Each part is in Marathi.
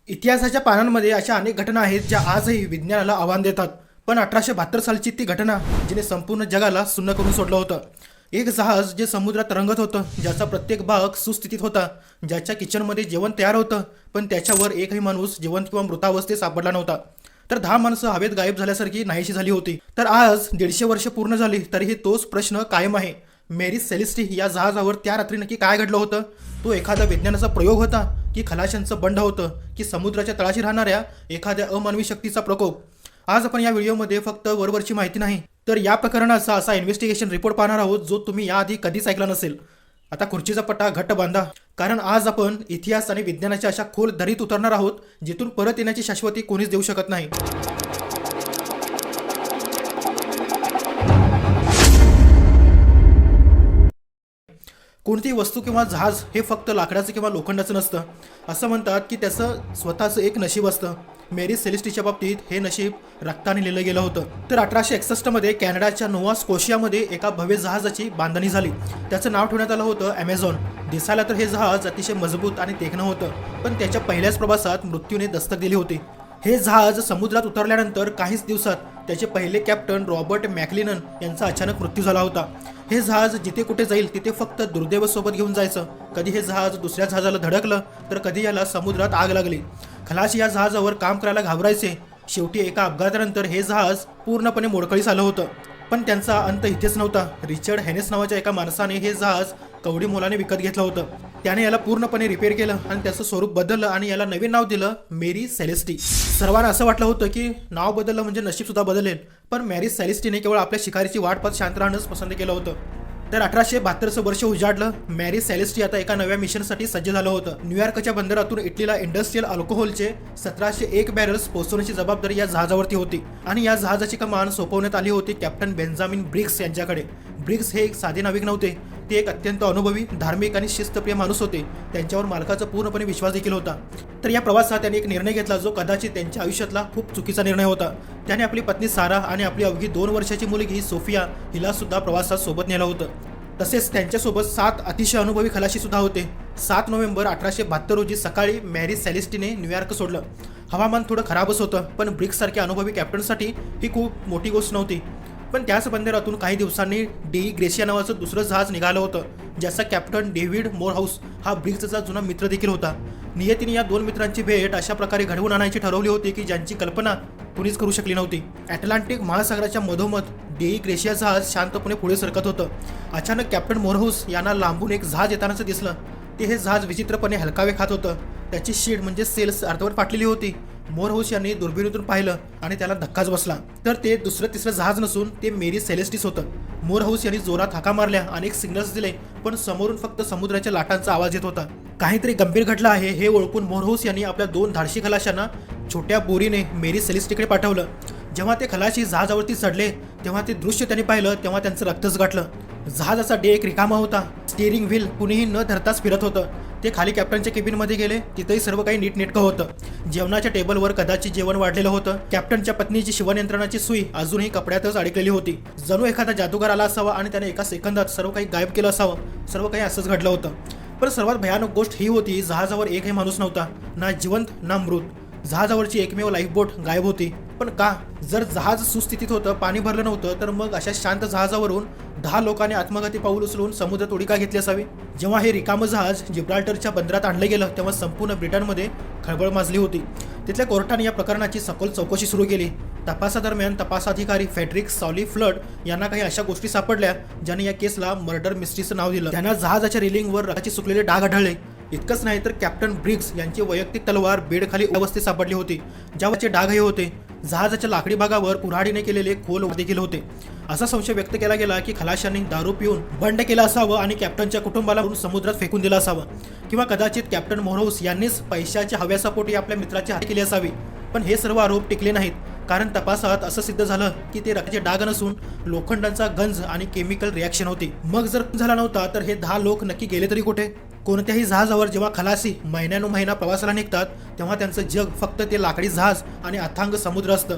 इतिहासाच्या पानांमध्ये अशा अनेक घटना आहेत ज्या आजही विज्ञानाला आव्हान देतात. पण 1872 सालची ती घटना जिने संपूर्ण जगाला सुन्न करून सोडलं होतं. एक जहाज जे समुद्रात तरंगत होतं, ज्याचा प्रत्येक भाग सुस्थितीत होता, ज्याच्या किचनमध्ये जेवण तयार होतं, पण त्याच्यावर एकही माणूस जिवंत किंवा मृतावस्थेत सापडला नव्हता. तर 10 माणसं हवेत गायब झाल्यासारखी नाहीशी झाली होती. तर आज 150 वर्ष पूर्ण झाली तरीही तोच प्रश्न कायम आहे. मेरी सेलेस्टी या जहाजावर त्या रात्री नक्की काय घडलं होतं? तो एखादा विज्ञानाचा प्रयोग होता, की खलाशांचं बंड होतं, की समुद्राच्या तळाशी राहणाऱ्या एखाद्या अमानवी शक्तीचा प्रकोप? आज आपण या व्हिडिओमध्ये फक्त वरवरची माहिती नाही, तर या प्रकरणाचा असा इन्व्हेस्टिगेशन रिपोर्ट पाहणार आहोत जो तुम्ही याआधी कधीच ऐकला नसेल. आता खुर्चीचा पट्टा घट्ट बांधा, कारण आज आपण इतिहास आणि विज्ञानाच्या अशा खोल दरीत उतरणार आहोत जिथून परत येण्याची शाश्वती कोणीच देऊ शकत नाही. कोणतीही वस्तू किंवा जहाज हे फक्त लाकडाचं किंवा लोखंडाचं नसतं. असं म्हणतात की त्याचं स्वतःचं एक नशीब असतं. मेरी सेलेस्टीच्या बाबतीत हे नशीब रक्ताने लिहिलं गेलं होतं. तर 1861 मध्ये कॅनडाच्या नोवा स्कोशियामध्ये एका भव्य जहाजाची बांधणी झाली. त्याचं नाव ठेवण्यात आलं होतं ॲमेझॉन. दिसायला तर हे जहाज अतिशय मजबूत आणि देखणं होतं, पण त्याच्या पहिल्याच प्रवासात मृत्यूने दस्तक दिली होती. हे जहाज समुद्रात उतरल्यानंतर काहीच दिवसात त्याचे पहिले कॅप्टन रॉबर्ट मॅक्लिनन यांचा अचानक मृत्यू झाला होता. हे जहाज जिथे कुठे जाईल तिथे फक्त दुर्दैव सोबत घेऊन जायचं. कधी हे जहाज दुसऱ्या जहाजाला धडकलं तर कधी याला समुद्रात आग लागली. खलाशी या जहाजावर काम करायला घाबरायचे. शेवटी एका अपघातानंतर हे जहाज पूर्णपणे मोडकळीस आलं होतं. पण त्यांचा अंत इथेच नव्हता. रिचर्ड हेनेस नावाच्या एका माणसाने हे जहाज कवडी मोलाने विकत घेतलं होतं. त्याने याला पूर्णपणे रिपेअर केलं आणि त्याचं स्वरूप बदललं आणि याला नवीन नाव दिलं मेरी सेलेस्टी. सर्वांना असं वाटलं होतं की नाव बदललं म्हणजे नशीब सुद्धा बदलेल, पण मेरी सेलेस्टीने केवळ आपल्या शिकारीची वाट पाहत शांत राहणंच पसंत केलं होतं. तर 1872 वर्ष उजाडलं. मेरी सेलेस्टी आता एका नव्या मिशनसाठी सज्ज झालं होतं. न्यूयॉर्कच्या बंदरातून इटलीला इंडस्ट्रियल अल्कोहोलचे 1701 बॅरल्स पोहोचवण्याची जबाबदारी या जहाजावरती होती आणि या जहाजाची कमान सोपवण्यात आली होती कॅप्टन बेंजामिन ब्रिग्स यांच्याकडे. ब्रिग्स हे एक साधे नाविक नव्हते. ते एक अत्यंत अनुभवी, धार्मिक आणि शिस्तप्रिय माणूस होते. त्यांच्यावर मालकाचा पूर्णपणे विश्वास देखील होता. तर या प्रवासात त्यांनी एक निर्णय घेतला जो कदाचित त्यांच्या आयुष्यातला खूप चुकीचा निर्णय होता. त्याने आपली पत्नी सारा आणि आपली अवघी 2 वर्षाची मुलगी सोफिया हिला सुद्धा प्रवासात सोबत नेलं होतं. तसेच त्यांच्यासोबत 7 अतिशय अनुभवी खलाशी सुद्धा होते. 7 नोव्हेंबर 1872 रोजी सकाळी मेरी सेलेस्टीने न्यूयॉर्क सोडलं. हवामान थोडं खराबच होतं, पण ब्रिग्ससारख्या अनुभवी कॅप्टनसाठी ही खूप मोठी गोष्ट नव्हती. पण त्याच बंदरातून काही दिवसांनी डी ग्रेशिया नावाचं दुसरं जहाज निघालं होतं, ज्याचा कॅप्टन डेव्हिड मोरहाऊस हा ब्रिग्सचा जुना मित्र देखील होता. नियतीने या 2 मित्रांची भेट अशा प्रकारे घडवून आणायची ठरवली होती की ज्यांची कल्पना कुणीच करू शकली नव्हती. अटलांटिक महासागराच्या मधोमध डी ग्रेशिया जहाज शांतपणे पुढे सरकत होतं. अचानक कॅप्टन मोरहाऊस यांना लांबून एक जहाज येतानाच दिसलं. हे जहाज विचित्रपणे हलकावे खात होतं. त्याची शीड म्हणजे सेल्स अर्धवट फाटलेली होती. मोरहाऊस यांनी दुर्बिणीतून पाहिलं आणि त्याला धक्काच बसला. तर ते दुसरं तिसरं जहाज नसून ते मेरी सेलेस्टीस होतं. मोरहाऊस यांनी जोरात हाका मारल्या, अनेक सिग्नल्स दिले, पण समोरून फक्त समुद्राच्या लाटांचा आवाज येत होता. काहीतरी गंभीर घडलं आहे हे ओळखून मोरहाऊस यांनी आपल्या 2 धाडशी खलाशांना छोट्या बोरीने मेरी सेलेस्टीकडे पाठवलं. जेव्हा ते खलाशी जहाजावरती चढले तेव्हा ते दृश्य त्यांनी पाहिलं तेव्हा त्यांचं रक्तच गाठलं. जहाजाचा डेक रिकामा होता. स्टीअरिंग व्हील कुणीही न धरताच फिरत होतं. ते खाली कॅप्टनच्या केबिनमध्ये गेले. तिथंही सर्व काही नीटनेटकं होतं. जेवणाच्या टेबलवर कदाचित जेवण वाढलेलं होतं. कॅप्टनच्या पत्नीची शिवणयंत्रणाची सुई अजूनही कपड्यातच अडकलेली होती. जणू एखादा जादूगार आला असावा आणि त्याने एका सेकंदात सर्व काही गायब केलं असावं. सर्व काही असंच घडलं होतं. पण सर्वात भयानक गोष्ट ही होती, जहाजावर एकही माणूस नव्हता, ना जिवंत ना मृत. जहाजावरची एकमेव लाईफबोट गायब होती. पण का? जर जहाज सुस्थितीत होतं, पाणी भरलं नव्हतं, तर मग अशा शांत जहाजावरून 10 लोकांनी आत्मघाती पाऊल उचलून समुद्रात उडी का घेतली असावी? जेव्हा हे रिकामं जहाज जिब्राल्टरच्या बंदरात आणलं गेलं तेव्हा संपूर्ण ब्रिटनमध्ये खळबळ माजली होती. तिथल्या कोर्टाने या प्रकरणाची सखोल चौकशी सुरू केली. तपासादरम्यान तपासाधिकारी फेडरिक सॉली फ्लड यांना काही अशा गोष्टी सापडल्या ज्याने या केसला मर्डर मिस्ट्रीचं नाव दिलं. त्यांना जहाजाच्या रेलिंगवर रक्ताचे सुकलेले डाग आढळले. इतकंच नाही तर कॅप्टन ब्रिग्स यांची वैयक्तिक तलवार बेडखाली अवस्थेत सापडली होती, ज्यावरचे डागही होते. जहाजाच्या लाकडी भागावर कुऱ्हाडीने केलेले खोल देखील होते. असा संशय व्यक्त केला गेला की खलाशांनी दारू पिऊन बंड केलं असावं आणि कॅप्टनच्या कुटुंबाला समुद्रात फेकून दिलं असावं, किंवा कदाचित कॅप्टन मोरहाऊस यांनीच पैशाच्या हव्यासापोटी आपल्या मित्राची हत्या केली असावी. पण हे सर्व आरोप टिकले नाहीत, कारण तपासात असं सिद्ध झालं की ते रक्ताचे डाग नसून लोखंडांचा गंज आणि केमिकल रिॲक्शन होती. मग जर झाला नव्हता तर हे 10 लोक नक्की गेले तरी कुठे? कोणत्याही जहाजावर जेव्हा खलासी महिन्यानुमहिना प्रवासाला निघतात तेव्हा त्यांचं जग फक्त ते लाकडी जहाज आणि अथांग समुद्र असतं.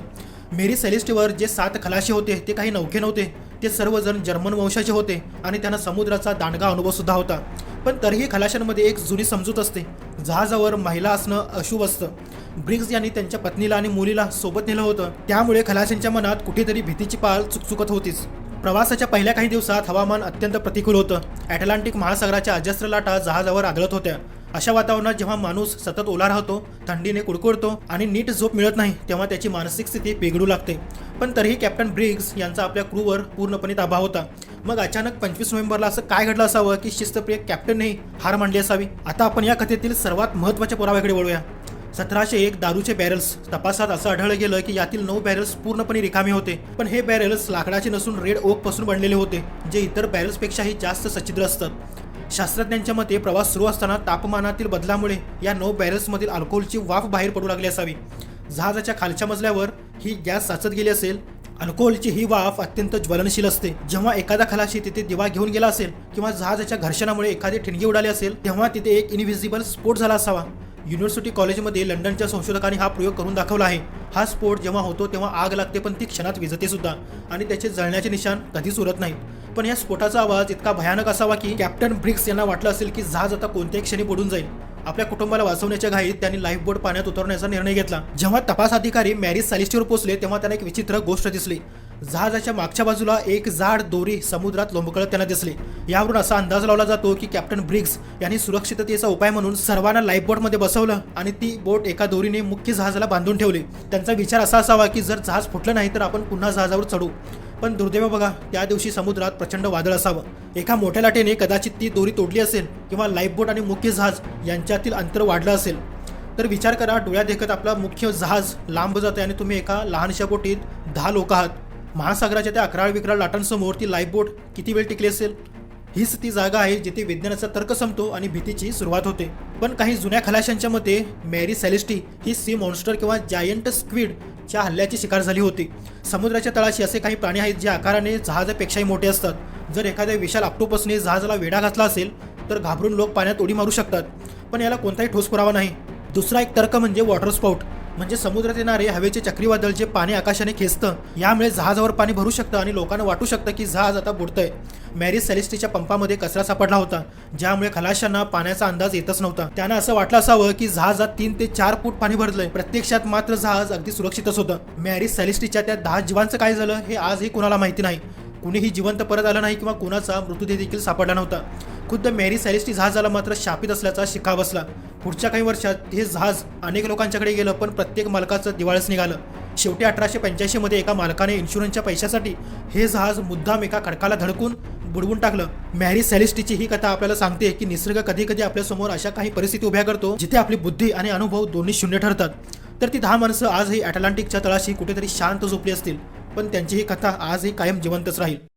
मेरी सेलेस्टीवर जे 7 खलाशी होते ते काही नौखे नव्हते. ते सर्वजण जर्मन वंशाचे होते आणि त्यांना समुद्राचा दांडगा अनुभव सुद्धा होता. पण तरीही खलाशांमध्ये एक जुनी समजूत असते. जहाजावर महिला असणं अशुभ असतं. ब्रिग्स यांनी त्यांच्या पत्नीला आणि मुलीला सोबत नेलं होतं, त्यामुळे खलाशांच्या मनात कुठेतरी भीतीची पाल चुकचुकत होतीच. प्रवासाच्या पहिल्या काही दिवसात हवामान अत्यंत प्रतिकूल होतं. अटलांटिक महासागराच्या अजस्त्र लाटा जहाजावर आदळत होत्या. अशा वातावरणात जेव्हा माणूस सतत ओला राहतो, थंडीने कुडकुडतो आणि नीट झोप मिळत नाही, तेव्हा त्याची मानसिक स्थिती बिघडू लागते. पण तरीही कॅप्टन ब्रिग्स यांचा आपल्या क्रूवर पूर्णपणे ताबा होता. मग अचानक 25 नोव्हेंबरला असं काय घडलं असावं की शिस्तप्रिय कॅप्टनने हार मांडली असावी? आता आपण या कथेतील सर्वात महत्त्वाच्या पुराव्याकडे वळूया. 1701 दारूचे बॅरल्स. तपासात असं आढळलं गेलं की यातील 9 बॅरल्स पूर्णपणे रिकामे होते. पण हे बॅरल्स लाकडाचे नसून रेड ओक पासून बनलेले होते, जे इतर बॅरल्सपेक्षाही जास्त सच्छिद्र असतात. शास्त्रज्ञांच्या मते प्रवास सुरू असताना तापमानातील बदलामुळे या 9 बॅरल्समधील अल्कोहोलची वाफ बाहेर पडू लागली असावी. जहाजाच्या खालच्या मजल्यावर ही गॅस साचत गेली असेल. अल्कोहोलची ही वाफ अत्यंत ज्वलनशील असते. जेव्हा एखादा खलाशी तिथे दिवा घेऊन गेला असेल किंवा जहाजाच्या घर्षणामुळे एखादी ठिणगी उडाली असेल, तेव्हा तिथे एक इनव्हिजिबल स्फोट झाला असावा. युनिव्हर्सिटी कॉलेजमध्ये लंडनच्या संशोधकांनी हा प्रयोग करून दाखवला आहे. हा स्फोट जेव्हा होतो तेव्हा आग लागते, पण ती क्षणात विझते सुद्धा आणि त्याचे जळण्याचे निशाण कधीच उरत नाहीत. पण या स्फोटाचा आवाज इतका भयानक असावा की कॅप्टन ब्रिग्स यांना वाटलं असेल की जहाज आता कोणत्याही क्षणी बुडून जाईल. आपल्या कुटुंबाला वाचवण्याच्या घाईत त्यांनी लाईफ बोट पाण्यात उतरण्याचा निर्णय घेतला. जेव्हा तपास अधिकारी मॅरी सॅलिस्टीवर पोहोचले तेव्हा त्यांना एक विचित्र गोष्ट दिसली. जहाजाच्या मागच्या बाजूला एक जाड दोरी समुद्रात लोंबकळत त्यांना दिसली. यावरून असा अंदाज लावला जातो की कॅप्टन ब्रिग्स यांनी सुरक्षिततेचा उपाय म्हणून सर्वांना लाईफ बोटमध्ये बसवलं आणि ती बोट एका दोरीने मुख्य जहाजाला बांधून ठेवली. त्यांचा विचार असा असावा की जर जहाज फुटलं नाही तर आपण पुन्हा जहाजावर चढू. पण दुर्दैव बघा, त्या दिवशी समुद्रात प्रचंड वादळ असावं. एका मोठ्या लाटेने कदाचित ती दोरी तोडली असेल किंवा लाईफ बोट आणि मुख्य जहाज यांच्यातील अंतर वाढलं असेल. तर विचार करा, डोळ्यात देखत आपला मुख्य जहाज लांब जाते आणि तुम्ही एका लहानशा बोटीत 10 लोक आहात. महासागराच्या त्या अकराळ विकराळ लाटांसमोर ती लाईफ बोट किती वेळ टिकली असेल? हीच ती जागा आहे जिथे विज्ञानाचा तर्क संपतो आणि भीतीची सुरुवात होते. पण काही जुन्या खलाशांच्या मते मॅरी सेलेस्टी ही सी मॉन्स्टर किंवा जायंट स्क्विड च्या हल्ल्याची शिकार झाली होती. समुद्राच्या तळाशी असे काही प्राणी आहेत जे आकाराने जहाजापेक्षाही मोठे असतात. जर एखाद्या विशाल ऑक्टोपसने जहाजाला वेढा घातला असेल तर घाबरून लोक पाण्यात उडी मारू शकतात. पण याला कोणताही ठोस पुरावा नाही. दुसरा एक तर्क म्हणजे वॉटर स्पाउट, म्हणजे समुद्रात येणारे हवेचे चक्रीवादळ जे पाणी आकाशाने खेचतं. यामुळे जहाजावर पाणी भरू शकतं आणि लोकांना वाटू शकतं की जहाज आता बुडतंय. मॅरी सेलेस्टीच्या पंपामध्ये कचरा सापडला होता, ज्यामुळे खलाशांना पाण्याचा अंदाज येतच नव्हता. त्यांना असं वाटलं असावं की जहाजात 3 ते 4 फूट पाणी भरलंय. प्रत्यक्षात मात्र जहाज अगदी सुरक्षितच होतं. मॅरी सेलेस्टीच्या त्या 10 जीवांचं काय झालं हे आजही कुणाला माहिती नाही. कुणीही जिवंत परत आलं नाही किंवा कुणाचा मृतदेह देखील सापडला नव्हता. खुद्द मॅरी सेलेस्टी जहाजाला मात्र शापित असल्याचा शिक्का बसला. पुढच्या काही वर्षात हे जहाज अनेक लोकांच्याकडे गेलं, पण प्रत्येक मालकाचं दिवाळच निघालं. शेवटी 1885 मध्ये एका मालकाने इन्शुरन्सच्या पैशासाठी हे जहाज मुद्दाम एका खडकाला धडकून बुडवून टाकलं. मॅरी सेलेस्टीची ही कथा आपल्याला सांगते की निसर्ग कधी कधी आपल्यासमोर अशा काही परिस्थिती उभ्या करतो जिथे आपली बुद्धी आणि अनुभव दोन्ही शून्य ठरतात. तर ती 10 माणसं आजही अटलांटिकच्या तळाशी कुठेतरी शांत झोपली असतील, पण त्यांची ही कथा आजही कायम जिवंतच राहील.